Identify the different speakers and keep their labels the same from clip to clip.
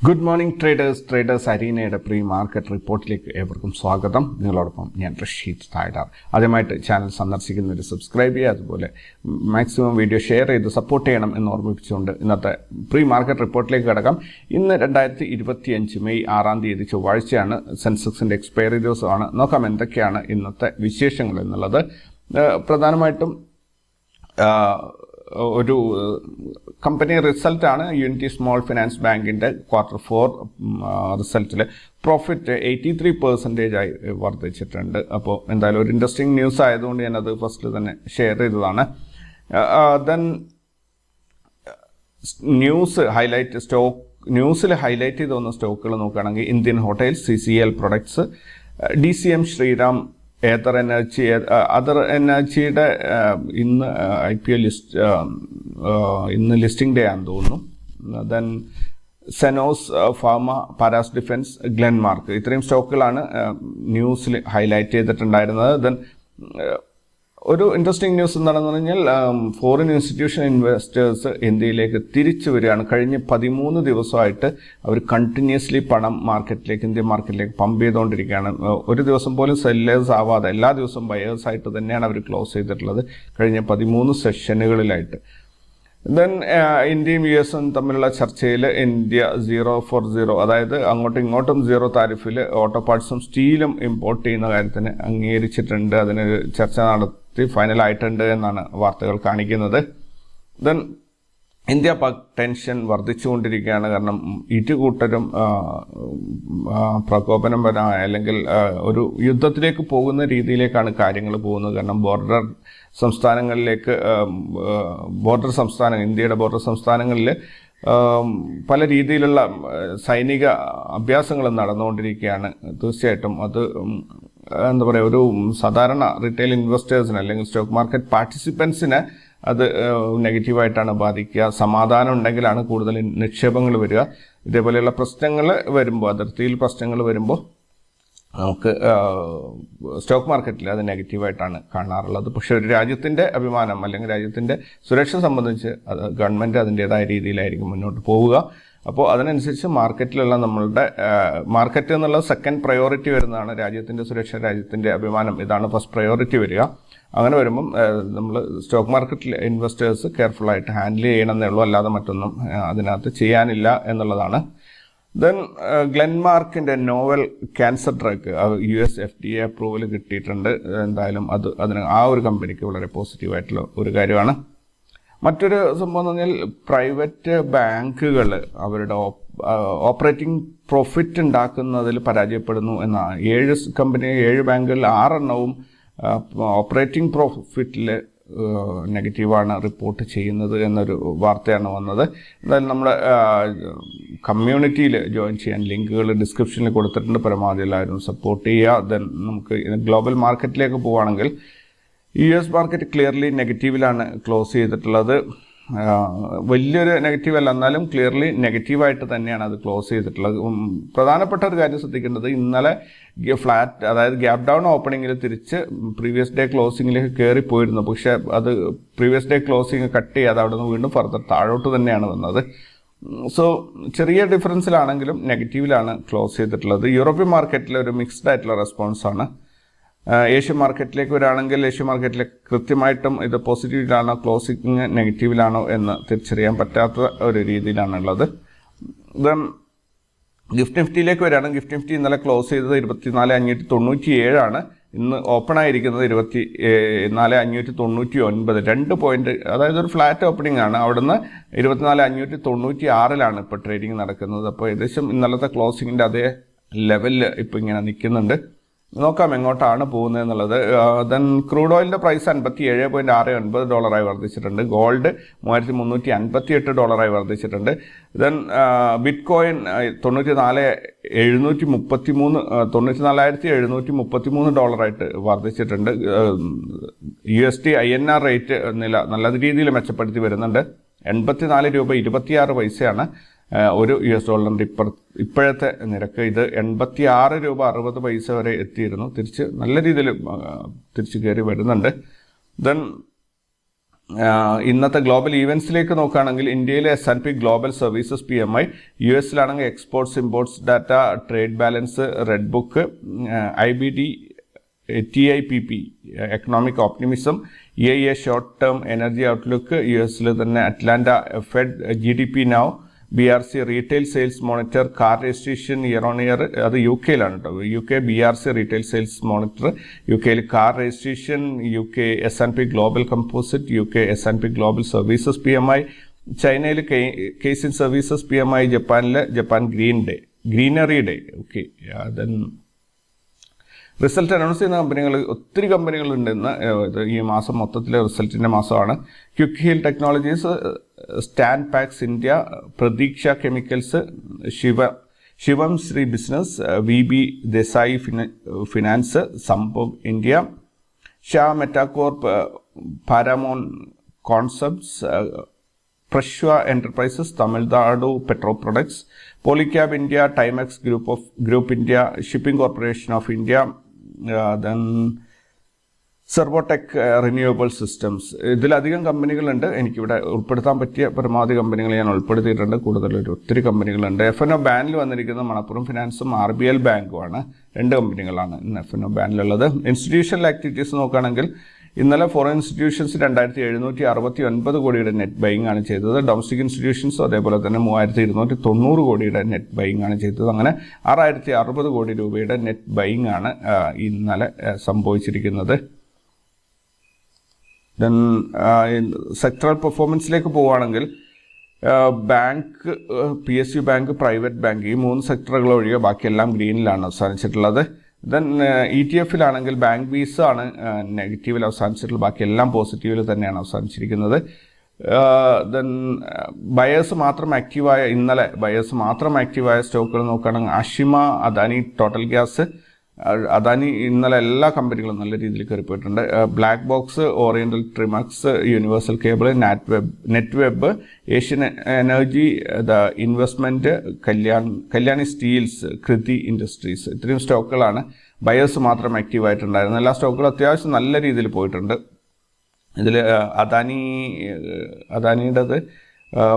Speaker 1: Good morning traders അരീനയുടെ pre market റിപ്പോർട്ടിലേക്ക് ഏവർക്കും സ്വാഗതം. നിങ്ങളോടൊപ്പം ഞാൻ റഷീദ് തായ്ഡാർ. ആദ്യമായിട്ട് ചാനൽ സന്ദർശിക്കുന്നവർ സബ്സ്ക്രൈബ് ചെയ്യുക, അതുപോലെ മാക്സിമം വീഡിയോ ഷെയർ ചെയ്ത് സപ്പോർട്ട് ചെയ്യണം എന്ന് ഓർമ്മിപ്പിച്ചുകൊണ്ട് ഇന്നത്തെ പ്രീ മാർക്കറ്റ് റിപ്പോർട്ടിലേക്ക് കിടക്കാം. ഇന്ന് 2025 മെയ് 6 ചൊവ്വാഴ്ചയാണ്. സെൻസെക്സിൻ്റെ എക്സ്പയറി ദിവസമാണ്. നോക്കാം എന്തൊക്കെയാണ് ഇന്നത്തെ വിശേഷങ്ങൾ എന്നുള്ളത്. പ്രധാനമായിട്ടും ഒരു കമ്പനി റിസൾട്ടാണ്. യൂണിറ്റി സ്മോൾ ഫിനാൻസ് ബാങ്കിൻ്റെ Q4 റിസൾട്ടിൽ പ്രോഫിറ്റ് 83% വർദ്ധിച്ചിട്ടുണ്ട്. അപ്പോൾ എന്തായാലും ഒരു ഇൻട്രസ്റ്റിംഗ് ന്യൂസ് ആയതുകൊണ്ട് ഞാനത് ഫസ്റ്റ് തന്നെ ഷെയർ ചെയ്തതാണ്. ദെൻ ന്യൂസിൽ ഹൈലൈറ്റ് ചെയ്ത് വന്ന സ്റ്റോക്കുകൾ നോക്കുകയാണെങ്കിൽ Indian Hotels, CCL products, DCM Shriram, Ather എനർജിയുടെ ഇന്ന് IPO ഇന്ന് ലിസ്റ്റിംഗ് ഡേ ആണെന്ന് തോന്നുന്നു. ദെൻ സെനോസ് ഫാർമ, പാരാസ് ഡിഫൻസ്, ഗ്ലെൻമാർക്ക്, ഇത്രയും സ്റ്റോക്കുകളാണ് ന്യൂസിൽ ഹൈലൈറ്റ് ചെയ്തിട്ടുണ്ടായിരുന്നത്. ദെൻ ഒരു ഇൻട്രസ്റ്റിംഗ് ന്യൂസ് എന്താണെന്ന് പറഞ്ഞാൽ ഫോറിൻ ഇൻസ്റ്റിറ്റ്യൂഷൻ ഇൻവെസ്റ്റേഴ്സ് ഇന്ത്യയിലേക്ക് തിരിച്ചു വരികയാണ്. കഴിഞ്ഞ 13 ദിവസമായിട്ട് അവർ കണ്ടിന്യൂസ്ലി പണം ഇന്ത്യൻ മാർക്കറ്റിലേക്ക് പമ്പ് ചെയ്തുകൊണ്ടിരിക്കുകയാണ്. ഒരു ദിവസം പോലും സെല്ലേഴ്സ് ആവാതെ എല്ലാ ദിവസവും ബയേഴ്സ് ആയിട്ട് തന്നെയാണ് അവർ ക്ലോസ് ചെയ്തിട്ടുള്ളത് കഴിഞ്ഞ 13 സെഷനുകളിലായിട്ട്. ദെൻ ഇന്ത്യയും US തമ്മിലുള്ള ചർച്ചയിൽ ഇന്ത്യ 0 അതായത് അങ്ങോട്ടും ഇങ്ങോട്ടും 0 താരിഫിൽ ഓട്ടോ പാർട്സും സ്റ്റീലും ഇമ്പോർട്ട് ചെയ്യുന്ന കാര്യത്തിന് അംഗീകരിച്ചിട്ടുണ്ട്. അതിനൊരു ചർച്ച നടത്തി ഫൈനലായിട്ടുണ്ട് എന്നാണ് വാർത്തകൾ കാണിക്കുന്നത്. ദെൻ ഇന്ത്യ പാക് ടെൻഷൻ വർദ്ധിച്ചുകൊണ്ടിരിക്കുകയാണ്. കാരണം ഇരുകൂട്ടരും പ്രകോപനപരമായ അല്ലെങ്കിൽ ഒരു യുദ്ധത്തിലേക്ക് പോകുന്ന രീതിയിലേക്കാണ് കാര്യങ്ങൾ പോകുന്നത്. കാരണം ഇന്ത്യയുടെ ബോർഡർ സംസ്ഥാനങ്ങളിൽ പല രീതിയിലുള്ള സൈനിക അഭ്യാസങ്ങളും നടന്നുകൊണ്ടിരിക്കുകയാണ്. തീർച്ചയായിട്ടും അത് എന്താ പറയുക, ഒരു സാധാരണ റീറ്റെയിൽ ഇൻവെസ്റ്റേഴ്സിന് അല്ലെങ്കിൽ സ്റ്റോക്ക് മാർക്കറ്റ് പാർട്ടിസിപ്പൻസിന് അത് നെഗറ്റീവായിട്ടാണ് ബാധിക്കുക. സമാധാനം ഉണ്ടെങ്കിലാണ് കൂടുതൽ നിക്ഷേപങ്ങൾ വരിക. ഇതേപോലെയുള്ള പ്രശ്നങ്ങൾ വരുമ്പോൾ, അതിർത്തിയിൽ പ്രശ്നങ്ങൾ വരുമ്പോൾ നമുക്ക് സ്റ്റോക്ക് മാർക്കറ്റിൽ അത് നെഗറ്റീവായിട്ടാണ് കാണാറുള്ളത്. പക്ഷേ ഒരു രാജ്യത്തിൻ്റെ അഭിമാനം അല്ലെങ്കിൽ രാജ്യത്തിൻ്റെ സുരക്ഷ സംബന്ധിച്ച് അത് ഗവൺമെൻറ് അതിൻ്റേതായ രീതിയിലായിരിക്കും മുന്നോട്ട് പോവുക. അപ്പോൾ അതിനനുസരിച്ച് മാർക്കറ്റിലുള്ള നമ്മളുടെ മാർക്കറ്റ് എന്നുള്ള സെക്കൻഡ് പ്രയോറിറ്റി വരുന്നതാണ്. രാജ്യത്തിൻ്റെ സുരക്ഷ, രാജ്യത്തിൻ്റെ അഭിമാനം, ഇതാണ് ഫസ്റ്റ് പ്രയോറിറ്റി വരിക. അങ്ങനെ വരുമ്പം നമ്മൾ സ്റ്റോക്ക് മാർക്കറ്റിൽ ഇൻവെസ്റ്റേഴ്സ് കെയർഫുള്ളായിട്ട് ഹാൻഡിൽ ചെയ്യണമെന്നേ ഉള്ളൂ, അല്ലാതെ മറ്റൊന്നും അതിനകത്ത് ചെയ്യാനില്ല എന്നുള്ളതാണ്. ദെൻ ഗ്ലെൻമാർക്കിൻ്റെ novel cancer drug US FDA approval കിട്ടിയിട്ടുണ്ട്. എന്തായാലും അതിന് ആ ഒരു കമ്പനിക്ക് വളരെ പോസിറ്റീവായിട്ടുള്ള ഒരു കാര്യമാണ്. മറ്റൊരു സംഭവം എന്ന് പറഞ്ഞാൽ പ്രൈവറ്റ് ബാങ്കുകൾ അവരുടെ ഓപ്പറേറ്റിംഗ് പ്രോഫിറ്റ് ഉണ്ടാക്കുന്നതിൽ പരാജയപ്പെടുന്നു എന്നാണ്. 7 ബാങ്കുകളിൽ 6 എണ്ണവും ഓപ്പറേറ്റിംഗ് പ്രോഫിറ്റിൽ നെഗറ്റീവാണ് റിപ്പോർട്ട് ചെയ്യുന്നത് എന്നൊരു വാർത്തയാണ് വന്നത്. എന്തായാലും നമ്മുടെ കമ്മ്യൂണിറ്റിയിൽ ജോയിൻ ചെയ്യാൻ ലിങ്കുകൾ ഡിസ്ക്രിപ്ഷനിൽ കൊടുത്തിട്ടുണ്ട്. പരമാവധി എല്ലാവരും സപ്പോർട്ട് ചെയ്യുക. ദെൻ നമുക്ക് ഗ്ലോബൽ മാർക്കറ്റിലേക്ക് പോവുകയാണെങ്കിൽ US മാർക്കറ്റ് ക്ലിയർലി നെഗറ്റീവിലാണ് ക്ലോസ് ചെയ്തിട്ടുള്ളത്. വലിയൊരു നെഗറ്റീവ് അല്ല, എന്നാലും ക്ലിയർലി നെഗറ്റീവായിട്ട് തന്നെയാണ് അത് ക്ലോസ് ചെയ്തിട്ടുള്ളത്. പ്രധാനപ്പെട്ട ഒരു കാര്യം ശ്രദ്ധിക്കേണ്ടത്, ഇന്നലെ ഫ്ലാറ്റ്, അതായത് ഗ്യാപ് ഡൗൺ ഓപ്പണിങ്ങിൽ തിരിച്ച് പ്രീവിയസ് ഡേ ക്ലോസിങ്ങിലേക്ക് കയറിപ്പോയിരുന്നു. പക്ഷേ അത് പ്രീവിയസ് ഡേ ക്ലോസിങ് കട്ട് ചെയ്യാതെ അവിടെ നിന്ന് വീണ്ടും ഫർദർ താഴോട്ട് തന്നെയാണ് വന്നത്. സോ ചെറിയ ഡിഫറൻസിലാണെങ്കിലും നെഗറ്റീവിലാണ് ക്ലോസ് ചെയ്തിട്ടുള്ളത്. യൂറോപ്യൻ മാർക്കറ്റിൽ ഒരു മിക്സ്ഡ് ആയിട്ടുള്ള റെസ്പോൺസാണ്. ഏഷ്യൻ മാർക്കറ്റിലേക്ക് വരികയാണെങ്കിൽ ഏഷ്യൻ മാർക്കറ്റിൽ കൃത്യമായിട്ടും ഇത് പോസിറ്റീവിലാണോ ക്ലോസിങ് നെഗറ്റീവിലാണോ എന്ന് തിരിച്ചറിയാൻ പറ്റാത്ത ഒരു രീതിയിലാണുള്ളത്. ദെൻ ഗിഫ്റ്റ് നിഫ്റ്റിയിലേക്ക് വരികയാണെങ്കിൽ ഗിഫ്റ്റ് നിഫ്റ്റി ഇന്നലെ ക്ലോസ് ചെയ്തത് 24,597 ഇന്ന് ഓപ്പൺ ആയിരിക്കുന്നത് 24,599, 2 പോയിന്റ്, അതായത് ഒരു ഫ്ലാറ്റ് ഓപ്പണിംഗ് ആണ്. അവിടുന്ന് 24,596 ഇപ്പോൾ ട്രേഡിംഗ് നടക്കുന്നത്. അപ്പോൾ ഏകദേശം ഇന്നലത്തെ ക്ലോസിങ്ങിൻ്റെ അതേ ലെവലിൽ ഇപ്പോൾ ഇങ്ങനെ നിൽക്കുന്നുണ്ട്. നോക്കാം എങ്ങോട്ടാണ് പോകുന്നത് എന്നുള്ളത്. ദെൻ ക്രൂഡ് ഓയിലിൻ്റെ പ്രൈസ് $57.69 വർദ്ധിച്ചിട്ടുണ്ട്. ഗോൾഡ് $3,358 വർദ്ധിച്ചിട്ടുണ്ട്. ദെൻ ബിറ്റ് കോയിൻ $94,733 വർദ്ധിച്ചിട്ടുണ്ട്. USD INR റേറ്റ് നല്ല രീതിയിൽ മെച്ചപ്പെടുത്തി വരുന്നുണ്ട്. 84 രൂപ 26 ഒരു $1 ഇപ്പോഴത്തെ നിരക്ക്. ഇത് 86 രൂപ 60 വരെ എത്തിയിരുന്നു. നല്ല രീതിയിൽ തിരിച്ച് കയറി വരുന്നുണ്ട്. ദെൻ ഇന്നത്തെ ഗ്ലോബൽ ഈവൻസിലേക്ക് നോക്കുകയാണെങ്കിൽ ഇന്ത്യയിലെ S&P global services PMI, US exports imports data, trade balance, red book, IBD, TIPP economic optimism, EIA short term energy outlook, US തന്നെ Atlanta Fed GDP now, BRC retail sales monitor, car registration year on year, അത് UK കേട്ടോ, UK BRC retail sales monitor, UK car registration, UK S&P global composite, UK S&P global services PMI, ചൈനയിൽ Caixin services PMI, Japan Greenery Day. Okay, then result announce ചെയ്യുന്ന കമ്പനികൾ ഒത്തിരി കമ്പനികളുണ്ട് ഇന്ന്. ഈ മാസം മൊത്തത്തിലെ റിസൾട്ടിൻ്റെ മാസമാണ്. Quick heal technologies, Stanpacks India, Pratiksha chemicals, Shivam Shri business, VB Desai finance, Sambhav India, Shah Metacorp, Paramone concepts, Prashva enterprises, Tamil Nadu petro products, Polycab India, Timex group India, shipping corporation of India, then Servotech renewable systems. ഇതിലധികം കമ്പനികളുണ്ട്. എനിക്കിവിടെ ഉൾപ്പെടുത്താൻ പറ്റിയ പരമാവധി കമ്പനികൾ ഞാൻ ഉൾപ്പെടുത്തിയിട്ടുണ്ട്. ഒത്തിരി കമ്പനികളുണ്ട്. F&O ബാനിൽ വന്നിരിക്കുന്നത് മണപ്പുറം ഫിനാൻസും RBL ബാങ്കുമാണ്. 2 കമ്പനികളാണ് ഇന്ന് F&O ബാനിലുള്ളത്. ഇൻസ്റ്റിറ്റ്യൂഷണൽ ആക്ടിവിറ്റീസ് നോക്കുകയാണെങ്കിൽ ഇന്നലെ ഫോറിൻ ഇൻസ്റ്റിറ്റ്യൂഷൻസ് 2769 കോടിയുടെ നെറ്റ് ബൈയിങ് ആണ് ചെയ്തത്. ഡൊമസ്റ്റിക് ഇൻസ്റ്റിറ്റ്യൂഷൻസും അതേപോലെ തന്നെ 3290 കോടിയുടെ നെറ്റ് ബൈയിങ് ആണ് ചെയ്തത്. അങ്ങനെ 6060 കോടി രൂപയുടെ നെറ്റ് ബൈയിങ് ആണ് ഇന്നലെ സംഭവിച്ചിരിക്കുന്നത്. ദെൻ സെക്ടറൽ പെർഫോമൻസിലേക്ക് പോവുകയാണെങ്കിൽ bank, PSU bank, private bank, ഈ 3 സെക്ടറുകൾ ഒഴികെ ബാക്കിയെല്ലാം ഗ്രീനിലാണ് അവസാനിച്ചിട്ടുള്ളത്. ദെൻ ETF-ലാണെങ്കിൽ ബാങ്ക് ബീസ് ആണ് നെഗറ്റീവിൽ അവസാനിച്ചിട്ടുള്ളത്. ബാക്കിയെല്ലാം പോസിറ്റീവിൽ തന്നെയാണ് അവസാനിച്ചിരിക്കുന്നത്. ദെൻ ഇന്നലെ ബയേഴ്സ് മാത്രം ആക്റ്റീവായ സ്റ്റോക്കുകൾ നോക്കുകയാണെങ്കിൽ അഷിമ, അദാനി ടോട്ടൽ ഗ്യാസ്, അദാനി ഇന്നലെ എല്ലാ കമ്പനികളും നല്ല രീതിയിൽ കയറിപ്പോയിട്ടുണ്ട്. Black Box, Oriental Trimex, Universal Cable, Netweb, Asian Energy, investment, Kalyani Steels, Kriti Industries, ഇത്രയും സ്റ്റോക്കുകളാണ് ബയേഴ്സ് മാത്രം ആക്റ്റീവായിട്ടുണ്ടായിരുന്നത്. എല്ലാ സ്റ്റോക്കുകളും അത്യാവശ്യം നല്ല രീതിയിൽ പോയിട്ടുണ്ട്. ഇതിൽ അദാനിയുടേത്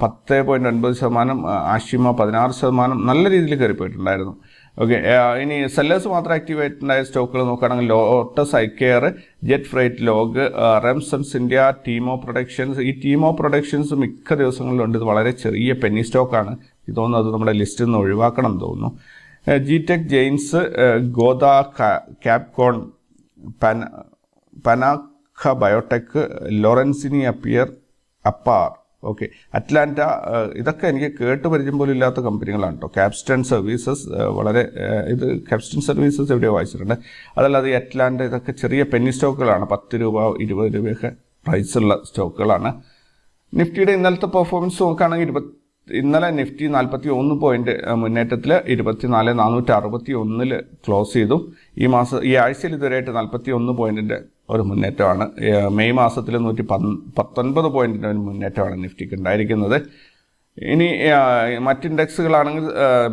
Speaker 1: 10.9%, ആഷിമ 16%, നല്ല രീതിയിൽ കയറിപ്പോയിട്ടുണ്ടായിരുന്നു. ഓക്കെ, ഇനി സെല്ലേഴ്സ് മാത്രം ആക്റ്റീവായിട്ടുണ്ടായ സ്റ്റോക്കുകൾ നോക്കുകയാണെങ്കിൽ Lotus, eyecare, Jet Freight, log, Remsons India, Teamo productions. ഈ ടീമോ പ്രൊഡക്ഷൻസ് മിക്ക ദിവസങ്ങളിലുണ്ട്. ഇത് വളരെ ചെറിയ പെന്നി സ്റ്റോക്കാണ്. ഇത് തോന്നുന്നു അത് നമ്മുടെ ലിസ്റ്റിൽ നിന്ന് ഒഴിവാക്കണം എന്ന് തോന്നുന്നു. ജിടെക്, ജെയിൻസ്, ഗോദ, ക്യാപ്കോൺ, പനാഖ biotech, Lorenzini apparel, okay, Atlanta, ഇതൊക്കെ എനിക്ക് കേട്ട് പരിചയം പോലും ഇല്ലാത്ത കമ്പനികളാണ് കേട്ടോ. ക്യാപ്സ്റ്റൺ സർവീസസ്, ക്യാപ്സ്റ്റൺ സർവീസസ് എവിടെയോ വായിച്ചിട്ടുണ്ട്. അതല്ലാതെ ഈ അറ്റ്ലാന്റ, ഇതൊക്കെ ചെറിയ പെന്നി സ്റ്റോക്കുകളാണ്. 10 രൂപ 20 രൂപയൊക്കെ പ്രൈസുള്ള സ്റ്റോക്കുകളാണ്. നിഫ്റ്റിയുടെ ഇന്നലത്തെ പെർഫോമൻസ് നോക്കുകയാണെങ്കിൽ ഇന്നലെ നിഫ്റ്റി 41 പോയിന്റ് മുന്നേറ്റത്തിൽ 24,461 ക്ലോസ് ചെയ്തു. ഈ ആഴ്ചയിൽ ഇതുവരെയായിട്ട് 41 പോയിന്റിന്റെ ഒരു മുന്നേറ്റമാണ്. മെയ് മാസത്തിൽ 119 പോയിന്റിന്റെ ഒരു മുന്നേറ്റമാണ് നിഫ്റ്റിക്ക് ഉണ്ടായിരിക്കുന്നത്. ഇനി മറ്റ് ഇൻഡെക്സുകളാണെങ്കിൽ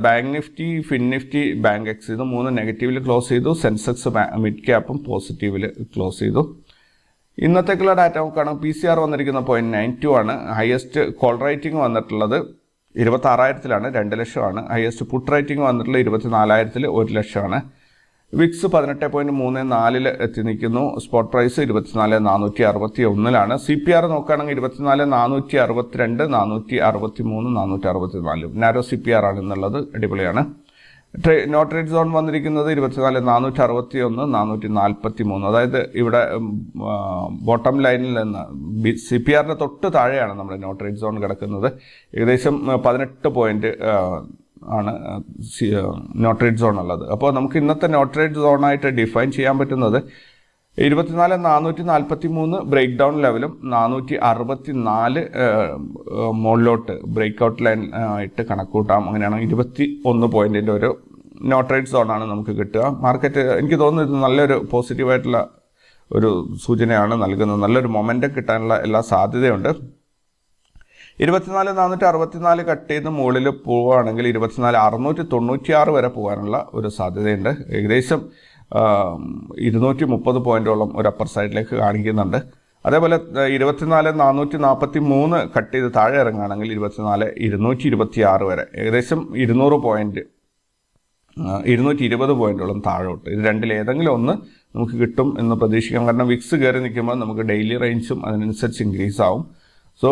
Speaker 1: Bank Nifty, Fin Nifty, Bankex, ഇത് 3 നെഗറ്റീവിൽ ക്ലോസ് ചെയ്തു. സെൻസെക്സ് മിഡ് ക്യാപ്പും പോസിറ്റീവിൽ ക്ലോസ് ചെയ്തു. ഇന്നത്തേക്കുള്ള ഡാറ്റ നോക്കുകയാണെങ്കിൽ PCR വന്നിരിക്കുന്ന 0.92 ആണ്. ഹയസ്റ്റ് കോൾ റേറ്റിംഗ് വന്നിട്ടുള്ളത് 26,000-ലാണ്, 2 ലക്ഷമാണ്. ഹയസ്റ്റ് പുട്ട് റേറ്റിംഗ് വന്നിട്ടുള്ളത് 24,000-ൽ 1 ലക്ഷമാണ്. വിക്സ് 18.34 എത്തി നിൽക്കുന്നു. Spot price 24,461-ലാണ്. CPR നോക്കുകയാണെങ്കിൽ 24,462, 463, 464. നാരോ CPR ആണ് എന്നുള്ളത്, അടിപൊളിയാണ്. നോ ട്രേഡ് സോൺ വന്നിരിക്കുന്നത് 24,461, 443. അതായത് ഇവിടെ ബോട്ടം ലൈനിൽ നിന്ന് CPR-ന്റെ തൊട്ട് താഴെയാണ് നമ്മുടെ നോ ട്രേഡ് സോൺ കിടക്കുന്നത്. ഏകദേശം 18 പോയിന്റ് ആണ് നോ ട്രേഡ് സോൺ ഉള്ളത്. അപ്പോൾ നമുക്ക് ഇന്നത്തെ നോ ട്രേഡ് സോണായിട്ട് ഡിഫൈൻ ചെയ്യാൻ പറ്റുന്നത് 24,443 ബ്രേക്ക് ഡൗൺ ലെവലും 464 മുകളിലോട്ട് ബ്രേക്ക് ഔട്ട് ലൈൻ ആയിട്ട് കണക്കൂട്ടാം. അങ്ങനെയാണ് 21 പോയിന്റിന്റെ ഒരു നോ ട്രേഡ് സോണാണ് നമുക്ക് കിട്ടുക. മാർക്കറ്റ് എനിക്ക് തോന്നുന്നു ഇത് നല്ലൊരു പോസിറ്റീവായിട്ടുള്ള ഒരു സൂചനയാണ് നൽകുന്നത്. നല്ലൊരു മൊമെന്റം കിട്ടാനുള്ള എല്ലാ സാധ്യതയുണ്ട്. 24,464 കട്ട് ചെയ്ത് മുകളിൽ പോവുകയാണെങ്കിൽ 24,696 വരെ പോകാനുള്ള ഒരു സാധ്യതയുണ്ട്. ഏകദേശം 230 പോയിന്റോളം ഒരു അപ്പർ സൈഡിലേക്ക് കാണിക്കുന്നുണ്ട്. അതേപോലെ 24,443 കട്ട് ചെയ്ത് താഴെ ഇറങ്ങുകയാണെങ്കിൽ 24,226 വരെ ഏകദേശം 200 പോയിന്റ് 220 പോയിന്റോളം താഴോട്ട്. ഇത് രണ്ടിൽ ഏതെങ്കിലും ഒന്ന് നമുക്ക് കിട്ടും എന്ന് പ്രതീക്ഷിക്കാം. കാരണം വിക്സ് കയറി നിൽക്കുമ്പോൾ നമുക്ക് ഡെയിലി റേഞ്ചും അതിനനുസരിച്ച് ഇൻക്രീസ് ആവും. സോ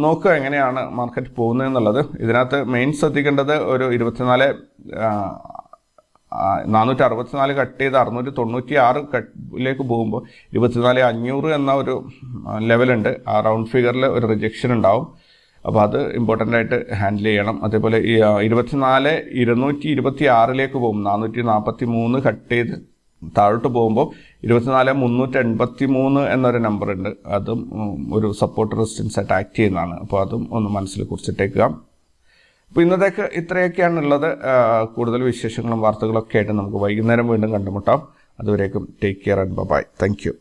Speaker 1: നോക്കുക എങ്ങനെയാണ് മാർക്കറ്റ് പോകുന്നതെന്നുള്ളത്. ഇതിനകത്ത് മെയിൻ ശ്രദ്ധിക്കേണ്ടത് ഒരു 464 കട്ട് ചെയ്ത് 696 കട്ടിലേക്ക് പോകുമ്പോൾ 24,500 എന്ന ഒരു ലെവലുണ്ട്. ആ റൗണ്ട് ഫിഗറിൽ ഒരു റിജക്ഷൻ ഉണ്ടാവും. അപ്പോൾ അത് ഇമ്പോർട്ടൻ്റ് ആയിട്ട് ഹാൻഡിൽ ചെയ്യണം. അതേപോലെ ഈ 24,226 പോകും. 443 കട്ട് ചെയ്ത് താഴോട്ട് പോകുമ്പോൾ 24,383 എന്നൊരു നമ്പർ ഉണ്ട്. അതും ഒരു സപ്പോർട്ട് റെസിസ്റ്റൻസ് ആയിട്ട് ആക്ട് ചെയ്യുന്നതാണ്. അപ്പോൾ അതും ഒന്ന് മനസ്സിൽ കുറിച്ചിട്ടേക്കുക. അപ്പോൾ ഇന്നത്തേക്ക് ഇത്രയൊക്കെയാണ് ഉള്ളത്. കൂടുതൽ വിശേഷങ്ങളും വാർത്തകളൊക്കെ ആയിട്ട് നമുക്ക് വൈകുന്നേരം വീണ്ടും കണ്ടുമുട്ടാം. അതുവരേക്കും take care and bye. Thank U.